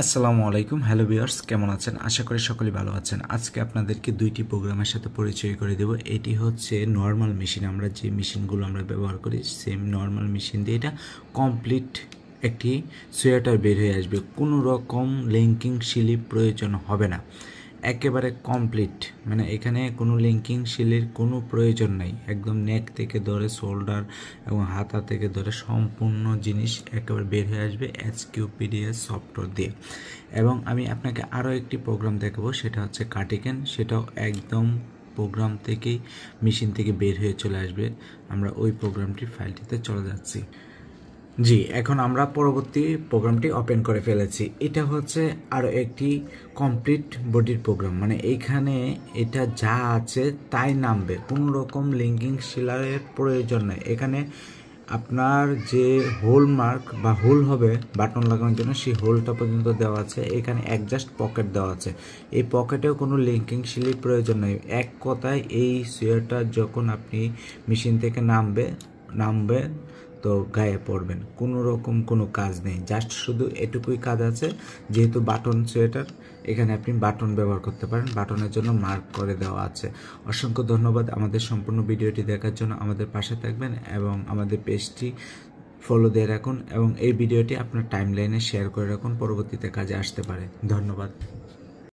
আসসালামু আলাইকুম। Hello viewers, কেমন আছেন? আশা করি সকলেই ভালো আছেন। আজকে আপনাদেরকে দুইটি প্রোগ্রামের সাথে পরিচয় করে দেব। এটি হচ্ছে নর্মাল মেশিন, আমরা যে মেশিনগুলো আমরা ব্যবহার করি সেম নর্মাল মেশিন দিয়ে এটা কমপ্লিট একটি সোয়েটার বের হয়ে আসবে। কোনো রকম লিঙ্কিং স্লিপ প্রয়োজন হবে না, একেবারে কমপ্লিট। মানে এখানে কোনো লিঙ্কিং সিলের কোনো প্রয়োজন নাই। একদম নেক থেকে ধরে শোল্ডার এবং হাতা থেকে ধরে সম্পূর্ণ জিনিস একেবারে বের হয়ে আসবে HQPDS সফটওয়্যার দিয়ে। এবং আমি আপনাকে আরও একটি প্রোগ্রাম দেখাবো, সেটা হচ্ছে কার্টিকেন। সেটাও একদম প্রোগ্রাম থেকেই মেশিন থেকে বের হয়ে চলে আসবে। আমরা ওই প্রোগ্রামটির ফাইলটিতে চলে যাচ্ছি। জি, এখন আমরা পরবর্তী প্রোগ্রামটি ওপেন করে ফেলেছি। এটা হচ্ছে আরও একটি কমপ্লিট বডির প্রোগ্রাম। মানে এইখানে এটা যা আছে তাই নামবে, কোনো রকম লিঙ্কিং শিলারের প্রয়োজন নেই। এখানে আপনার যে হোল মার্ক বা হোল হবে বাটন লাগানোর জন্য, সেই হোলটা পর্যন্ত দেওয়া আছে। এখানে অ্যাডজাস্ট পকেট দেওয়া আছে। এই পকেটেও কোনো লিঙ্কিং শিলির প্রয়োজন নেই। এক কথায় এই সোয়েটার যখন আপনি মেশিন থেকে নামবে তো গায়ে পড়বেন, কোনো রকম কোনো কাজ নেই। জাস্ট শুধু এটুকুই কাজ আছে, যেহেতু বাটন সোয়েটার এখানে আপনি বাটন ব্যবহার করতে পারেন, বাটনের জন্য মার্ক করে দেওয়া আছে। অসংখ্য ধন্যবাদ আমাদের সম্পূর্ণ ভিডিওটি দেখার জন্য। আমাদের পাশে থাকবেন এবং আমাদের পেজটি ফলো দিয়ে রাখুন এবং এই ভিডিওটি আপনার টাইমলাইনে শেয়ার করে রাখুন, পরবর্তীতে কাজে আসতে পারে। ধন্যবাদ।